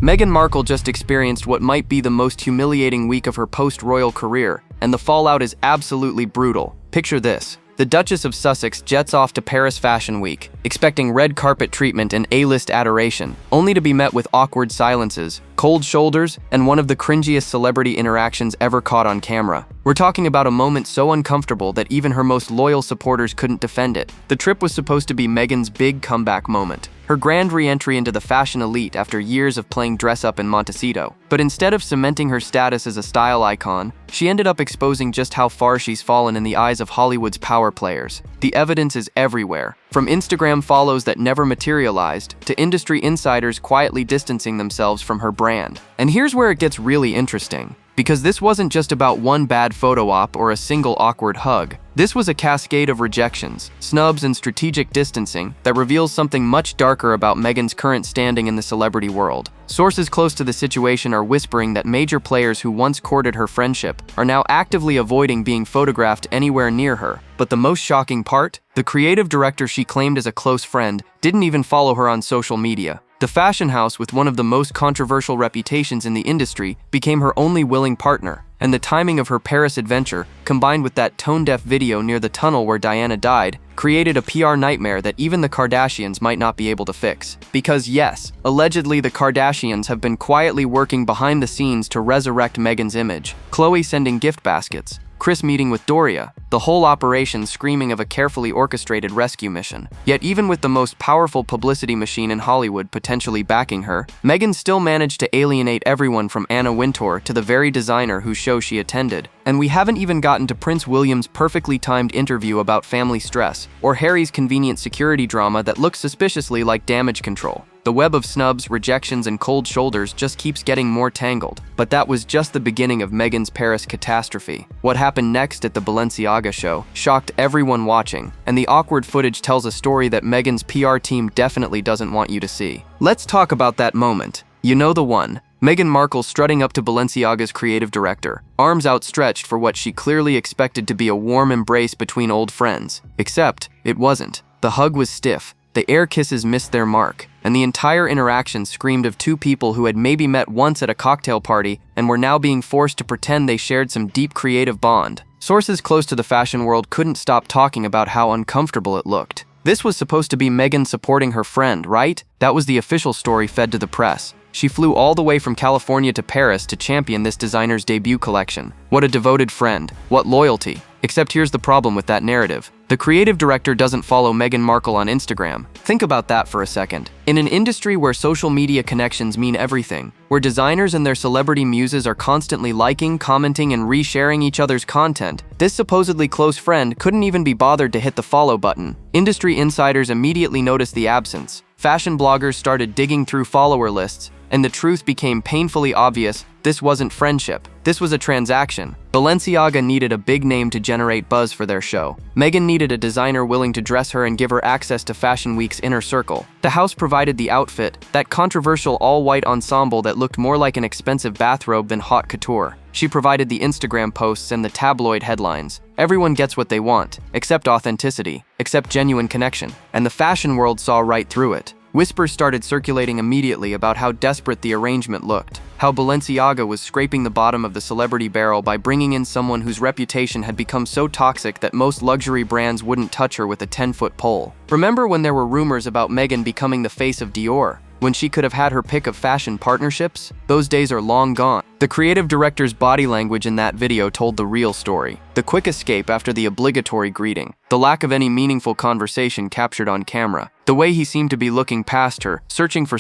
Meghan Markle just experienced what might be the most humiliating week of her post-royal career, and the fallout is absolutely brutal. Picture this. The Duchess of Sussex jets off to Paris Fashion Week, expecting red carpet treatment and A-list adoration, only to be met with awkward silences, cold shoulders, and one of the cringiest celebrity interactions ever caught on camera. We're talking about a moment so uncomfortable that even her most loyal supporters couldn't defend it. The trip was supposed to be Meghan's big comeback moment, her grand re-entry into the fashion elite after years of playing dress-up in Montecito. But instead of cementing her status as a style icon, she ended up exposing just how far she's fallen in the eyes of Hollywood's power players. The evidence is everywhere, from Instagram follows that never materialized to industry insiders quietly distancing themselves from her brand. And here's where it gets really interesting. Because this wasn't just about one bad photo op or a single awkward hug. This was a cascade of rejections, snubs, and strategic distancing that reveals something much darker about Meghan's current standing in the celebrity world. Sources close to the situation are whispering that major players who once courted her friendship are now actively avoiding being photographed anywhere near her. But the most shocking part? The creative director she claimed as a close friend didn't even follow her on social media. The fashion house with one of the most controversial reputations in the industry became her only willing partner, and the timing of her Paris adventure, combined with that tone-deaf video near the tunnel where Diana died, created a PR nightmare that even the Kardashians might not be able to fix. Because yes, allegedly the Kardashians have been quietly working behind the scenes to resurrect Meghan's image. Khloe sending gift baskets, Kris meeting with Doria, the whole operation screaming of a carefully orchestrated rescue mission. Yet even with the most powerful publicity machine in Hollywood potentially backing her, Meghan still managed to alienate everyone from Anna Wintour to the very designer whose show she attended. And we haven't even gotten to Prince William's perfectly timed interview about family stress, or Harry's convenient security drama that looks suspiciously like damage control. The web of snubs, rejections, and cold shoulders just keeps getting more tangled. But that was just the beginning of Meghan's Paris catastrophe. What happened next at the Balenciaga show shocked everyone watching, and the awkward footage tells a story that Meghan's PR team definitely doesn't want you to see. Let's talk about that moment. You know the one. Meghan Markle strutting up to Balenciaga's creative director, arms outstretched for what she clearly expected to be a warm embrace between old friends. Except, it wasn't. The hug was stiff. The air kisses missed their mark, and the entire interaction screamed of two people who had maybe met once at a cocktail party and were now being forced to pretend they shared some deep creative bond. Sources close to the fashion world couldn't stop talking about how uncomfortable it looked. This was supposed to be Meghan supporting her friend, right? That was the official story fed to the press. She flew all the way from California to Paris to champion this designer's debut collection. What a devoted friend. What loyalty. Except here's the problem with that narrative. The creative director doesn't follow Meghan Markle on Instagram. Think about that for a second. In an industry where social media connections mean everything, where designers and their celebrity muses are constantly liking, commenting, and resharing each other's content, this supposedly close friend couldn't even be bothered to hit the follow button. Industry insiders immediately noticed the absence. Fashion bloggers started digging through follower lists, and the truth became painfully obvious. This wasn't friendship. This was a transaction. Balenciaga needed a big name to generate buzz for their show. Meghan needed a designer willing to dress her and give her access to Fashion Week's inner circle. The house provided the outfit, that controversial all-white ensemble that looked more like an expensive bathrobe than haute couture. She provided the Instagram posts and the tabloid headlines. Everyone gets what they want, except authenticity, except genuine connection. And the fashion world saw right through it. Whispers started circulating immediately about how desperate the arrangement looked, how Balenciaga was scraping the bottom of the celebrity barrel by bringing in someone whose reputation had become so toxic that most luxury brands wouldn't touch her with a 10-foot pole. Remember when there were rumors about Meghan becoming the face of Dior? When she could have had her pick of fashion partnerships? Those days are long gone. The creative director's body language in that video told the real story. The quick escape after the obligatory greeting. The lack of any meaningful conversation captured on camera. The way he seemed to be looking past her, searching for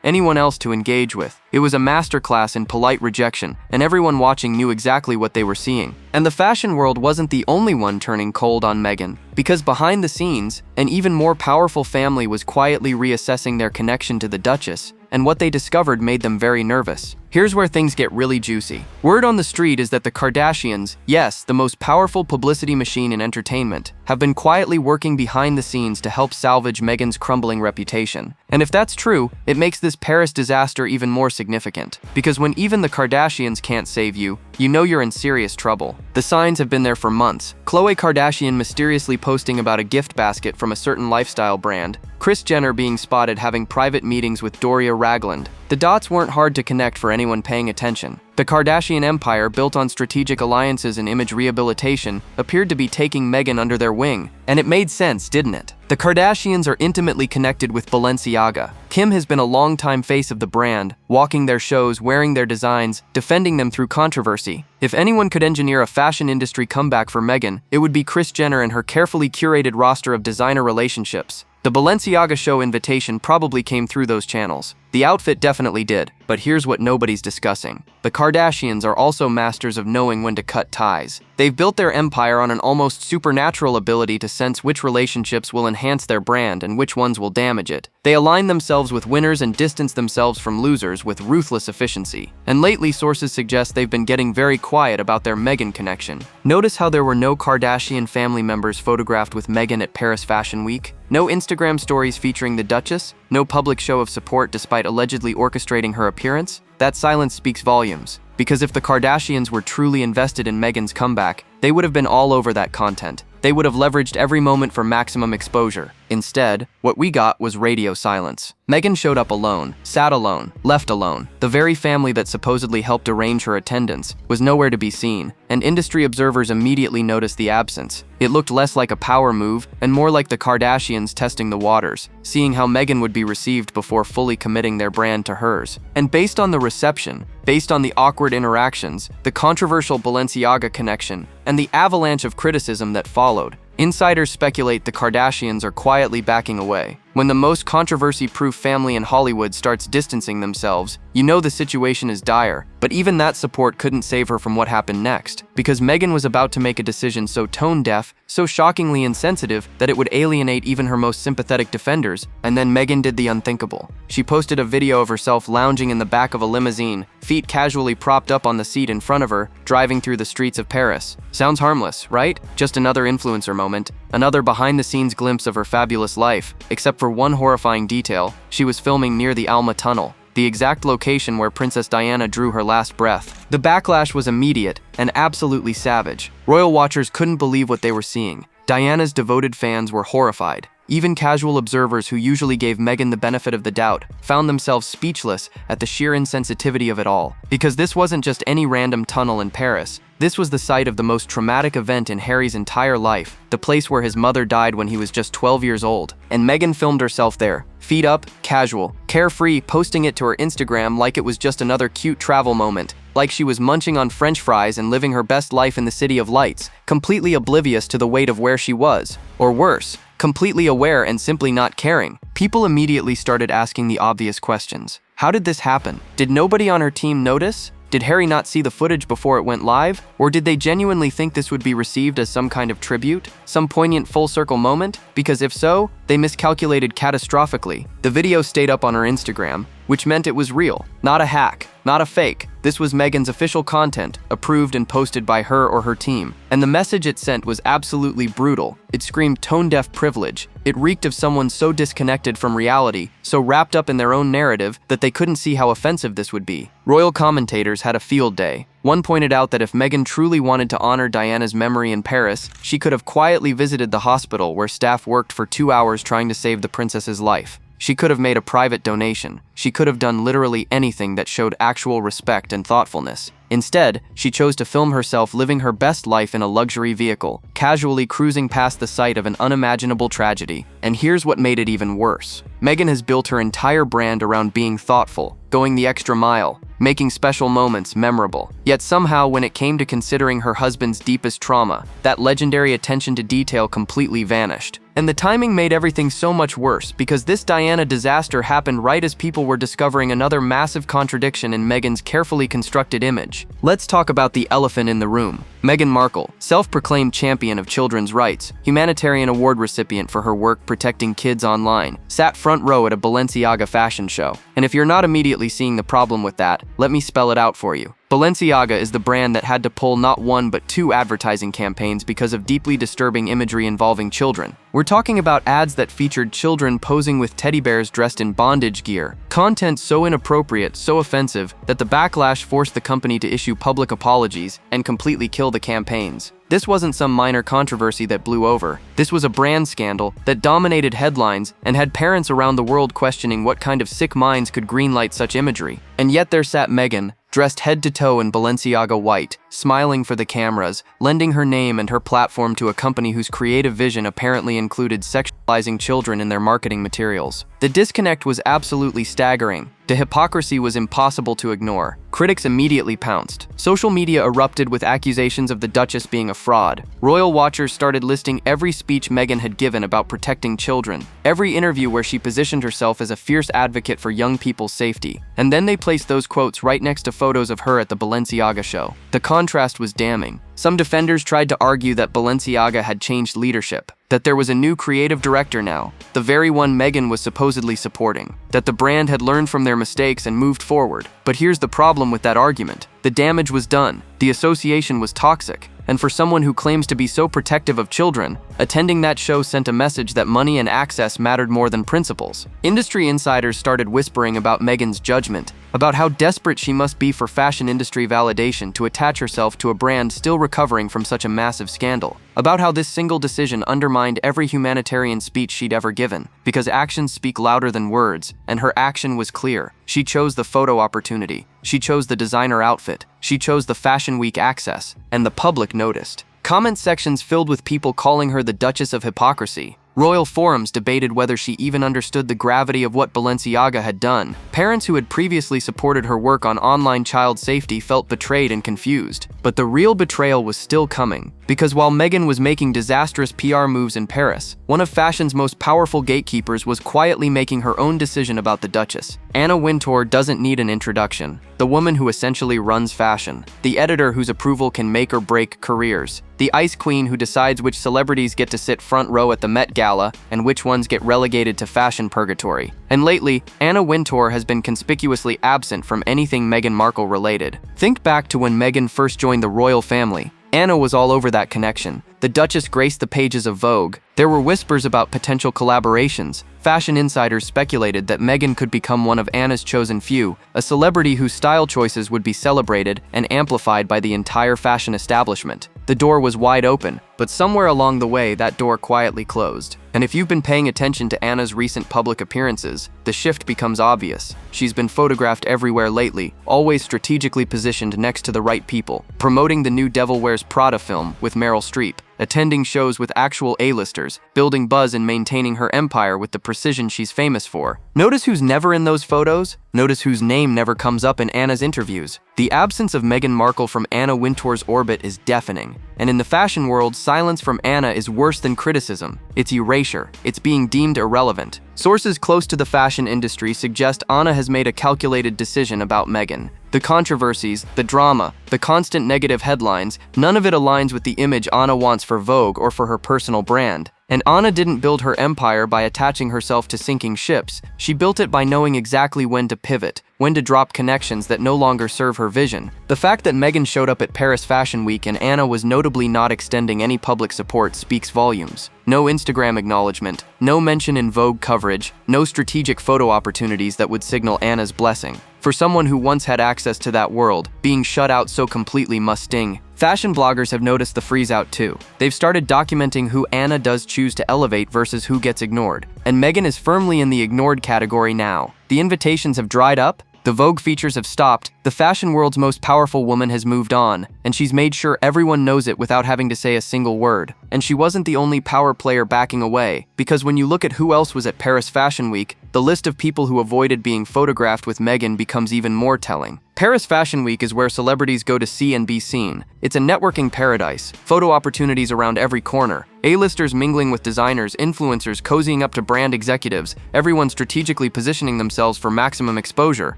anyone else to engage with. It was a masterclass in polite rejection, and everyone watching knew exactly what they were seeing. And the fashion world wasn't the only one turning cold on Meghan, because behind the scenes, an even more powerful family was quietly reassessing their connection to the Duchess, and what they discovered made them very nervous. Here's where things get really juicy. Word on the street is that the Kardashians, yes, the most powerful publicity machine in entertainment, have been quietly working behind the scenes to help salvage Meghan's crumbling reputation. And if that's true, it makes this Paris disaster even more significant. Because when even the Kardashians can't save you, you know you're in serious trouble. The signs have been there for months. Khloe Kardashian mysteriously posting about a gift basket from a certain lifestyle brand, Kris Jenner being spotted having private meetings with Doria Ragland. The dots weren't hard to connect for anyone paying attention. The Kardashian empire, built on strategic alliances and image rehabilitation, appeared to be taking Meghan under their wing, and it made sense, didn't it? The Kardashians are intimately connected with Balenciaga. Kim has been a longtime face of the brand, walking their shows, wearing their designs, defending them through controversy. If anyone could engineer a fashion industry comeback for Meghan, it would be Kris Jenner and her carefully curated roster of designer relationships. The Balenciaga show invitation probably came through those channels. The outfit definitely did, but here's what nobody's discussing. The Kardashians are also masters of knowing when to cut ties. They've built their empire on an almost supernatural ability to sense which relationships will enhance their brand and which ones will damage it. They align themselves with winners and distance themselves from losers with ruthless efficiency. And lately, sources suggest they've been getting very quiet about their Meghan connection. Notice how there were no Kardashian family members photographed with Meghan at Paris Fashion Week? No Instagram stories featuring the Duchess? No public show of support despite allegedly orchestrating her appearance? That silence speaks volumes. Because if the Kardashians were truly invested in Meghan's comeback, they would have been all over that content. They would have leveraged every moment for maximum exposure. Instead, what we got was radio silence. Meghan showed up alone, sat alone, left alone. The very family that supposedly helped arrange her attendance was nowhere to be seen, and industry observers immediately noticed the absence. It looked less like a power move and more like the Kardashians testing the waters, seeing how Meghan would be received before fully committing their brand to hers. And based on the reception, based on the awkward interactions, the controversial Balenciaga connection, and the avalanche of criticism that followed, insiders speculate the Kardashians are quietly backing away. When the most controversy-proof family in Hollywood starts distancing themselves, you know the situation is dire. But even that support couldn't save her from what happened next, because Meghan was about to make a decision so tone-deaf, so shockingly insensitive, that it would alienate even her most sympathetic defenders. And then Meghan did the unthinkable. She posted a video of herself lounging in the back of a limousine, feet casually propped up on the seat in front of her, driving through the streets of Paris. Sounds harmless, right? Just another influencer moment, another behind-the-scenes glimpse of her fabulous life, except for one horrifying detail: she was filming near the Alma Tunnel, the exact location where Princess Diana drew her last breath. The backlash was immediate and absolutely savage. Royal watchers couldn't believe what they were seeing. Diana's devoted fans were horrified. Even casual observers who usually gave Meghan the benefit of the doubt found themselves speechless at the sheer insensitivity of it all. Because this wasn't just any random tunnel in Paris. This was the site of the most traumatic event in Harry's entire life, the place where his mother died when he was just 12 years old. And Meghan filmed herself there, feet up, casual, carefree, posting it to her Instagram like it was just another cute travel moment, like she was munching on French fries and living her best life in the City of Lights, completely oblivious to the weight of where she was. Or worse, completely aware and simply not caring. People immediately started asking the obvious questions. How did this happen? Did nobody on her team notice? Did Harry not see the footage before it went live? Or did they genuinely think this would be received as some kind of tribute? Some poignant full-circle moment? Because if so, they miscalculated catastrophically. The video stayed up on her Instagram, which meant it was real, not a hack, not a fake. This was Meghan's official content, approved and posted by her or her team. And the message it sent was absolutely brutal. It screamed tone-deaf privilege. It reeked of someone so disconnected from reality, so wrapped up in their own narrative, that they couldn't see how offensive this would be. Royal commentators had a field day. One pointed out that if Meghan truly wanted to honor Diana's memory in Paris, she could have quietly visited the hospital where staff worked for 2 hours trying to save the princess's life. She could have made a private donation. She could have done literally anything that showed actual respect and thoughtfulness. Instead, she chose to film herself living her best life in a luxury vehicle, casually cruising past the site of an unimaginable tragedy. And here's what made it even worse. Meghan has built her entire brand around being thoughtful, going the extra mile, making special moments memorable. Yet somehow, when it came to considering her husband's deepest trauma, that legendary attention to detail completely vanished. And the timing made everything so much worse, because this Diana disaster happened right as people were discovering another massive contradiction in Meghan's carefully constructed image. Let's talk about the elephant in the room. Meghan Markle, self-proclaimed champion of children's rights, humanitarian award recipient for her work protecting kids online, sat front row at a Balenciaga fashion show. And if you're not immediately seeing the problem with that, let me spell it out for you. Balenciaga is the brand that had to pull not one but two advertising campaigns because of deeply disturbing imagery involving children. We're talking about ads that featured children posing with teddy bears dressed in bondage gear. Content so inappropriate, so offensive, that the backlash forced the company to issue public apologies and completely kill the campaigns. This wasn't some minor controversy that blew over. This was a brand scandal that dominated headlines and had parents around the world questioning what kind of sick minds could greenlight such imagery. And yet there sat Meghan, dressed head to toe in Balenciaga white, smiling for the cameras, lending her name and her platform to a company whose creative vision apparently included sexualizing children in their marketing materials. The disconnect was absolutely staggering. The hypocrisy was impossible to ignore. Critics immediately pounced. Social media erupted with accusations of the Duchess being a fraud. Royal watchers started listing every speech Meghan had given about protecting children, every interview where she positioned herself as a fierce advocate for young people's safety. And then they placed those quotes right next to photos of her at the Balenciaga show. The contrast was damning. Some defenders tried to argue that Balenciaga had changed leadership, that there was a new creative director now, the very one Meghan was supposedly supporting, that the brand had learned from their mistakes and moved forward. But here's the problem with that argument. The damage was done. The association was toxic. And for someone who claims to be so protective of children, attending that show sent a message that money and access mattered more than principles. Industry insiders started whispering about Meghan's judgment, about how desperate she must be for fashion industry validation to attach herself to a brand still recovering from such a massive scandal, about how this single decision undermined every humanitarian speech she'd ever given, because actions speak louder than words, and her action was clear. She chose the photo opportunity, she chose the designer outfit, she chose the Fashion Week access, and the public noticed. Comment sections filled with people calling her the Duchess of Hypocrisy. Royal forums debated whether she even understood the gravity of what Balenciaga had done. Parents who had previously supported her work on online child safety felt betrayed and confused. But the real betrayal was still coming, because while Meghan was making disastrous PR moves in Paris, one of fashion's most powerful gatekeepers was quietly making her own decision about the Duchess. Anna Wintour doesn't need an introduction. The woman who essentially runs fashion. The editor whose approval can make or break careers. The ice queen who decides which celebrities get to sit front row at the Met Gala and which ones get relegated to fashion purgatory. And lately, Anna Wintour has been conspicuously absent from anything Meghan Markle related. Think back to when Meghan first joined the royal family. Anna was all over that connection. The Duchess graced the pages of Vogue. There were whispers about potential collaborations. Fashion insiders speculated that Meghan could become one of Anna's chosen few, a celebrity whose style choices would be celebrated and amplified by the entire fashion establishment. The door was wide open, but somewhere along the way, that door quietly closed. And if you've been paying attention to Anna's recent public appearances, the shift becomes obvious. She's been photographed everywhere lately, always strategically positioned next to the right people, promoting the new Devil Wears Prada film with Meryl Streep, attending shows with actual A-listers, building buzz and maintaining her empire with the precision she's famous for. Notice who's never in those photos? Notice whose name never comes up in Anna's interviews. The absence of Meghan Markle from Anna Wintour's orbit is deafening. And in the fashion world, silence from Anna is worse than criticism. It's erasure. It's being deemed irrelevant. Sources close to the fashion industry suggest Anna has made a calculated decision about Meghan. The controversies, the drama, the constant negative headlines, none of it aligns with the image Anna wants for Vogue or for her personal brand. And Anna didn't build her empire by attaching herself to sinking ships. She built it by knowing exactly when to pivot, when to drop connections that no longer serve her vision. The fact that Meghan showed up at Paris Fashion Week and Anna was notably not extending any public support speaks volumes. No Instagram acknowledgement, no mention in Vogue coverage, no strategic photo opportunities that would signal Anna's blessing. For someone who once had access to that world, being shut out so completely must sting. Fashion bloggers have noticed the freeze out too. They've started documenting who Anna does choose to elevate versus who gets ignored. And Meghan is firmly in the ignored category now. The invitations have dried up, the Vogue features have stopped, the fashion world's most powerful woman has moved on, and she's made sure everyone knows it without having to say a single word. And she wasn't the only power player backing away, because when you look at who else was at Paris Fashion Week, the list of people who avoided being photographed with Meghan becomes even more telling. Paris Fashion Week is where celebrities go to see and be seen. It's a networking paradise, photo opportunities around every corner, A-listers mingling with designers, influencers cozying up to brand executives, everyone strategically positioning themselves for maximum exposure.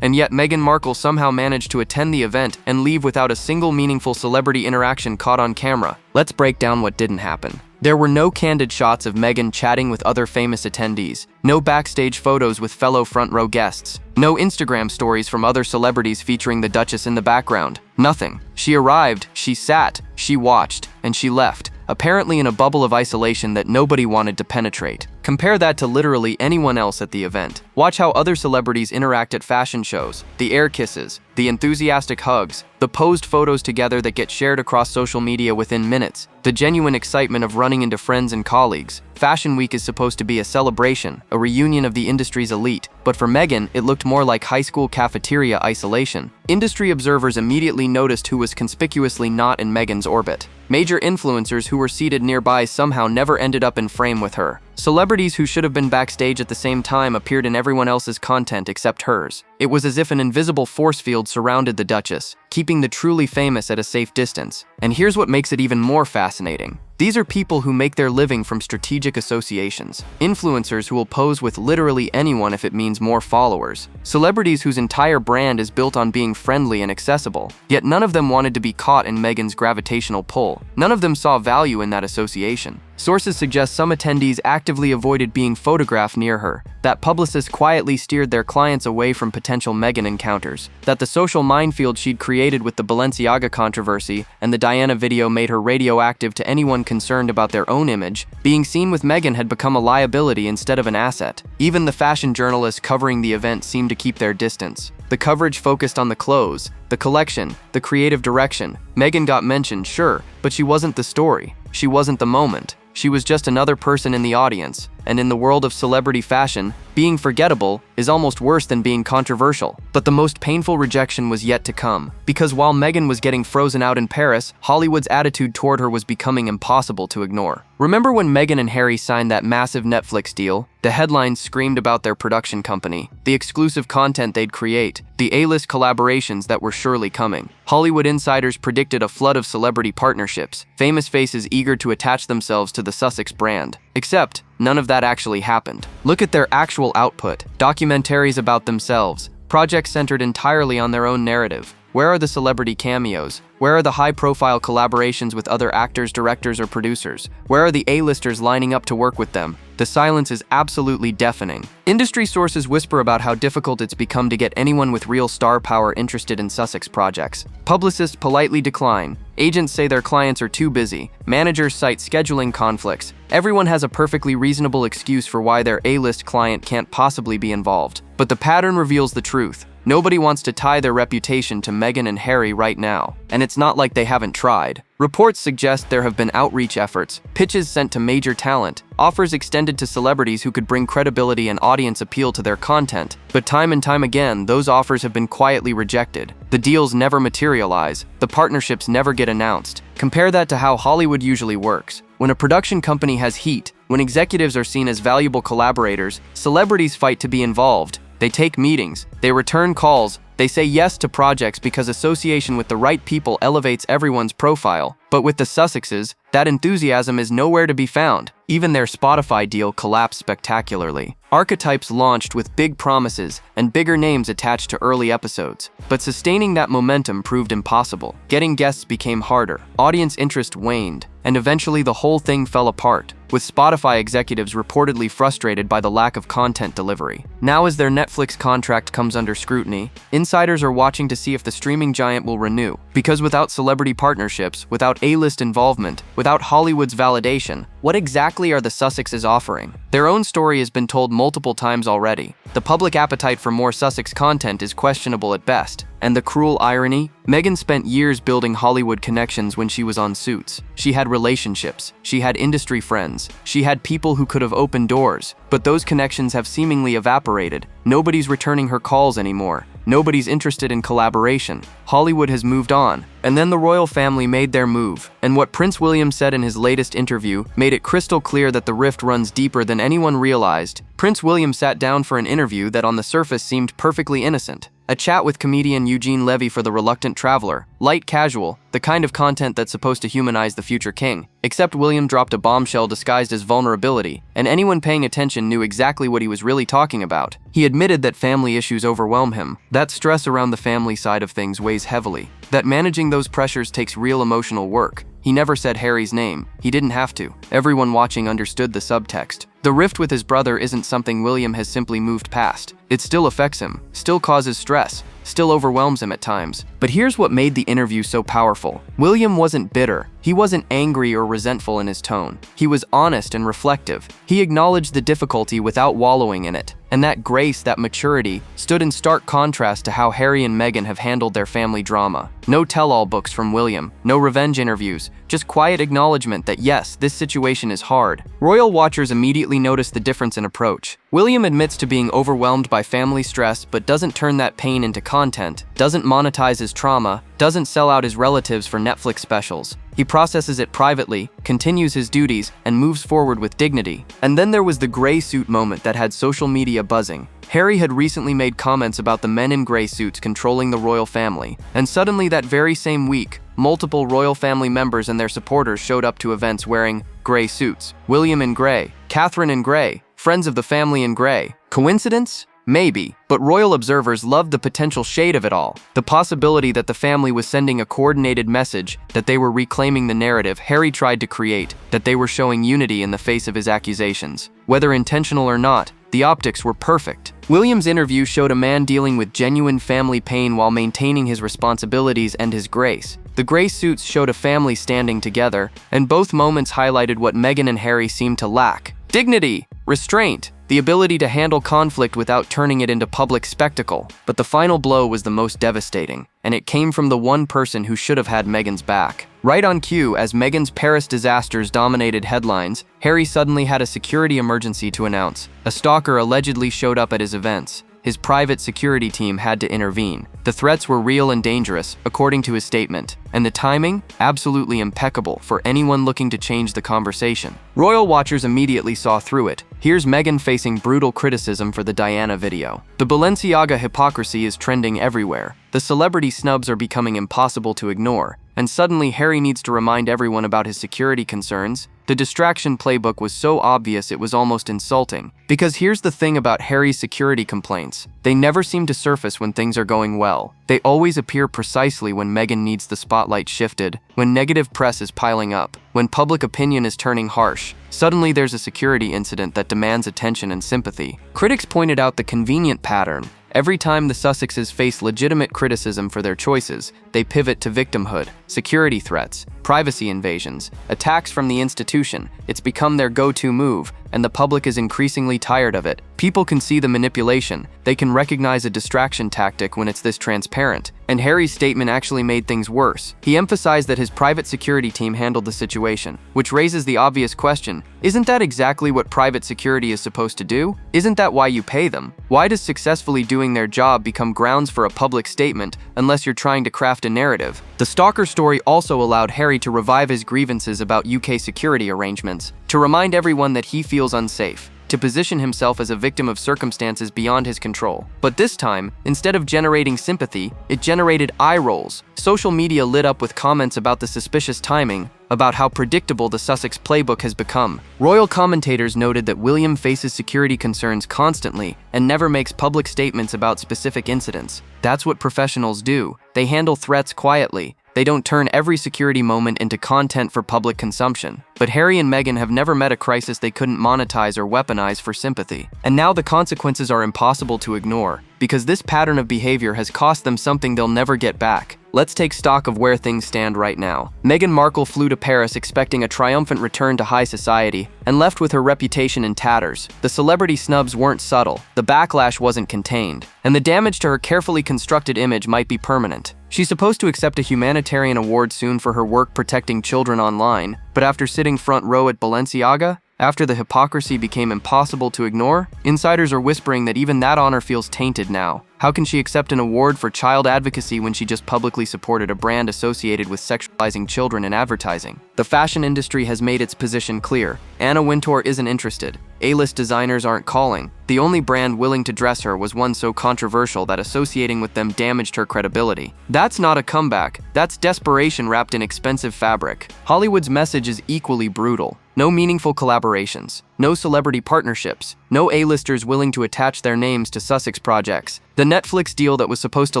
And yet Meghan Markle somehow managed to attend the event and leave without a single meaningful celebrity interaction caught on camera. Let's break down what didn't happen. There were no candid shots of Meghan chatting with other famous attendees, no backstage photos with fellow front row guests, no Instagram stories from other celebrities featuring the Duchess in the background. Nothing. She arrived, she sat, she watched, and she left, apparently in a bubble of isolation that nobody wanted to penetrate. Compare that to literally anyone else at the event. Watch how other celebrities interact at fashion shows, the air kisses, the enthusiastic hugs, the posed photos together that get shared across social media within minutes, the genuine excitement of running into friends and colleagues. Fashion Week is supposed to be a celebration, a reunion of the industry's elite, but for Meghan, it looked more like high school cafeteria isolation. Industry observers immediately noticed who was conspicuously not in Meghan's orbit. Major influencers who were seated nearby somehow never ended up in frame with her. Celebrities who should have been backstage at the same time appeared in everyone else's content except hers. It was as if an invisible force field surrounded the Duchess, keeping the truly famous at a safe distance. And here's what makes it even more fascinating. These are people who make their living from strategic associations. Influencers who will pose with literally anyone if it means more followers. Celebrities whose entire brand is built on being friendly and accessible. Yet none of them wanted to be caught in Meghan's gravitational pull. None of them saw value in that association. Sources suggest some attendees actively avoided being photographed near her, that publicists quietly steered their clients away from potential Meghan encounters, that the social minefield she'd created with the Balenciaga controversy and the Diana video made her radioactive to anyone concerned about their own image. Being seen with Meghan had become a liability instead of an asset. Even the fashion journalists covering the event seemed to keep their distance. The coverage focused on the clothes, the collection, the creative direction. Meghan got mentioned, sure, but she wasn't the story. She wasn't the moment. She was just another person in the audience, and in the world of celebrity fashion, being forgettable is almost worse than being controversial. But the most painful rejection was yet to come, because while Meghan was getting frozen out in Paris, Hollywood's attitude toward her was becoming impossible to ignore. Remember when Meghan and Harry signed that massive Netflix deal? The headlines screamed about their production company, the exclusive content they'd create, the A-list collaborations that were surely coming. Hollywood insiders predicted a flood of celebrity partnerships, famous faces eager to attach themselves to the Sussex brand. Except, none of that actually happened. Look at their actual output. Documentaries about themselves. Projects centered entirely on their own narrative. Where are the celebrity cameos? Where are the high-profile collaborations with other actors, directors, or producers? Where are the A-listers lining up to work with them? The silence is absolutely deafening. Industry sources whisper about how difficult it's become to get anyone with real star power interested in Sussex projects. Publicists politely decline. Agents say their clients are too busy. Managers cite scheduling conflicts. Everyone has a perfectly reasonable excuse for why their A-list client can't possibly be involved. But the pattern reveals the truth. Nobody wants to tie their reputation to Meghan and Harry right now, and it's not like they haven't tried. Reports suggest there have been outreach efforts, pitches sent to major talent, offers extended to celebrities who could bring credibility and audience appeal to their content. But time and time again, those offers have been quietly rejected. The deals never materialize, the partnerships never get announced. Compare that to how Hollywood usually works. When a production company has heat, when executives are seen as valuable collaborators, celebrities fight to be involved. They take meetings, they return calls, they say yes to projects because association with the right people elevates everyone's profile. But with the Sussexes, that enthusiasm is nowhere to be found. Even their Spotify deal collapsed spectacularly. Archetypes launched with big promises and bigger names attached to early episodes. But sustaining that momentum proved impossible. Getting guests became harder, audience interest waned, and eventually the whole thing fell apart, with Spotify executives reportedly frustrated by the lack of content delivery. Now as their Netflix contract comes under scrutiny, insiders are watching to see if the streaming giant will renew. Because without celebrity partnerships, without A-list involvement, without Hollywood's validation, what exactly are the Sussexes offering? Their own story has been told multiple times already. The public appetite for more Sussex content is questionable at best. And the cruel irony? Meghan spent years building Hollywood connections when she was on Suits. She had relationships, she had industry friends, she had people who could have opened doors. But those connections have seemingly evaporated. Nobody's returning her calls anymore. Nobody's interested in collaboration. Hollywood has moved on. And then the royal family made their move. And what Prince William said in his latest interview made it crystal clear that the rift runs deeper than anyone realized. Prince William sat down for an interview that on the surface seemed perfectly innocent. A chat with comedian Eugene Levy for The Reluctant Traveler. Light casual, the kind of content that's supposed to humanize the future king. Except William dropped a bombshell disguised as vulnerability, and anyone paying attention knew exactly what he was really talking about. He admitted that family issues overwhelm him, that stress around the family side of things weighs heavily, that managing those pressures takes real emotional work. He never said Harry's name. He didn't have to. Everyone watching understood the subtext. The rift with his brother isn't something William has simply moved past. It still affects him, still causes stress, still overwhelms him at times. But here's what made the interview so powerful. William wasn't bitter. He wasn't angry or resentful in his tone. He was honest and reflective. He acknowledged the difficulty without wallowing in it. And that grace, that maturity, stood in stark contrast to how Harry and Meghan have handled their family drama. No tell-all books from William, no revenge interviews, just quiet acknowledgement that yes, this situation is hard. Royal watchers immediately noticed the difference in approach. William admits to being overwhelmed by family stress but doesn't turn that pain into content, doesn't monetize his trauma, doesn't sell out his relatives for Netflix specials. He processes it privately, continues his duties, and moves forward with dignity. And then there was the gray suit moment that had social media buzzing. Harry had recently made comments about the men in gray suits controlling the royal family, and suddenly that very same week, multiple royal family members and their supporters showed up to events wearing gray suits. William in gray, Catherine in gray, friends of the family in gray. Coincidence? Maybe, but royal observers loved the potential shade of it all. The possibility that the family was sending a coordinated message, that they were reclaiming the narrative Harry tried to create, that they were showing unity in the face of his accusations. Whether intentional or not, the optics were perfect. William's interview showed a man dealing with genuine family pain while maintaining his responsibilities and his grace. The gray suits showed a family standing together, and both moments highlighted what Meghan and Harry seemed to lack: dignity, restraint, the ability to handle conflict without turning it into public spectacle. But the final blow was the most devastating, and it came from the one person who should have had Meghan's back. Right on cue, as Meghan's Paris disasters dominated headlines, Harry suddenly had a security emergency to announce. A stalker allegedly showed up at his events. His private security team had to intervene. The threats were real and dangerous, according to his statement, and the timing, absolutely impeccable for anyone looking to change the conversation. Royal watchers immediately saw through it. Here's Meghan facing brutal criticism for the Diana video. The Balenciaga hypocrisy is trending everywhere. The celebrity snubs are becoming impossible to ignore, and suddenly Harry needs to remind everyone about his security concerns. The distraction playbook was so obvious it was almost insulting. Because here's the thing about Harry's security complaints. They never seem to surface when things are going well. They always appear precisely when Meghan needs the spotlight shifted, when negative press is piling up, when public opinion is turning harsh. Suddenly there's a security incident that demands attention and sympathy. Critics pointed out the convenient pattern. Every time the Sussexes face legitimate criticism for their choices, they pivot to victimhood, security threats, privacy invasions, attacks from the institution. It's become their go-to move, and the public is increasingly tired of it. People can see the manipulation. They can recognize a distraction tactic when it's this transparent. And Harry's statement actually made things worse. He emphasized that his private security team handled the situation, which raises the obvious question: isn't that exactly what private security is supposed to do? Isn't that why you pay them? Why does successfully doing their job become grounds for a public statement unless you're trying to craft a narrative? The stalker story also allowed Harry to revive his grievances about UK security arrangements, to remind everyone that he feels unsafe, to position himself as a victim of circumstances beyond his control. But this time, instead of generating sympathy, it generated eye rolls. Social media lit up with comments about the suspicious timing, about how predictable the Sussex playbook has become. Royal commentators noted that William faces security concerns constantly and never makes public statements about specific incidents. That's what professionals do. They handle threats quietly. They don't turn every security moment into content for public consumption. But Harry and Meghan have never met a crisis they couldn't monetize or weaponize for sympathy. And now the consequences are impossible to ignore, because this pattern of behavior has cost them something they'll never get back. Let's take stock of where things stand right now. Meghan Markle flew to Paris expecting a triumphant return to high society and left with her reputation in tatters. The celebrity snubs weren't subtle, the backlash wasn't contained, and the damage to her carefully constructed image might be permanent. She's supposed to accept a humanitarian award soon for her work protecting children online, but after sitting front row at Balenciaga, after the hypocrisy became impossible to ignore, insiders are whispering that even that honor feels tainted now. How can she accept an award for child advocacy when she just publicly supported a brand associated with sexualizing children in advertising? The fashion industry has made its position clear. Anna Wintour isn't interested. A-list designers aren't calling. The only brand willing to dress her was one so controversial that associating with them damaged her credibility. That's not a comeback. That's desperation wrapped in expensive fabric. Hollywood's message is equally brutal. No meaningful collaborations, no celebrity partnerships, no A-listers willing to attach their names to Sussex projects. The Netflix deal that was supposed to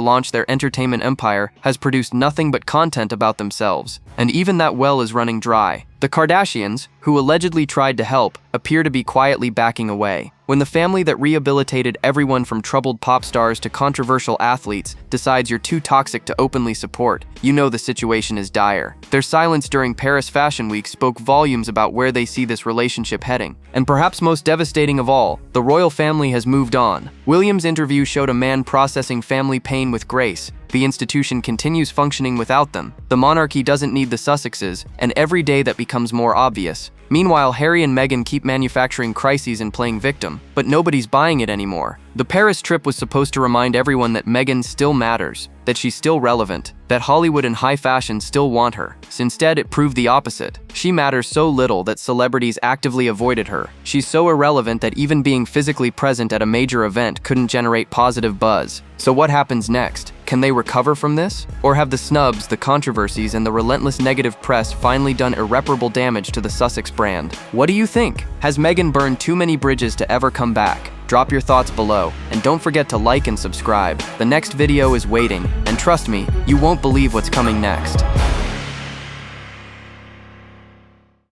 launch their entertainment empire has produced nothing but content about themselves, and even that well is running dry. The Kardashians, who allegedly tried to help, appear to be quietly backing away. When the family that rehabilitated everyone from troubled pop stars to controversial athletes decides you're too toxic to openly support, you know the situation is dire. Their silence during Paris Fashion Week spoke volumes about where they see this relationship heading. And perhaps most devastating of all, the royal family has moved on. William's interview showed a man processing family pain with grace. The institution continues functioning without them. The monarchy doesn't need the Sussexes, and every day that becomes more obvious. Meanwhile, Harry and Meghan keep manufacturing crises and playing victim, but nobody's buying it anymore. The Paris trip was supposed to remind everyone that Meghan still matters, that she's still relevant, that Hollywood and high fashion still want her. Instead, it proved the opposite. She matters so little that celebrities actively avoided her. She's so irrelevant that even being physically present at a major event couldn't generate positive buzz. So what happens next? Can they recover from this? Or have the snubs, the controversies, and the relentless negative press finally done irreparable damage to the Sussex brand? What do you think? Has Meghan burned too many bridges to ever come back? Drop your thoughts below, and don't forget to like and subscribe. The next video is waiting, and trust me, you won't believe what's coming next.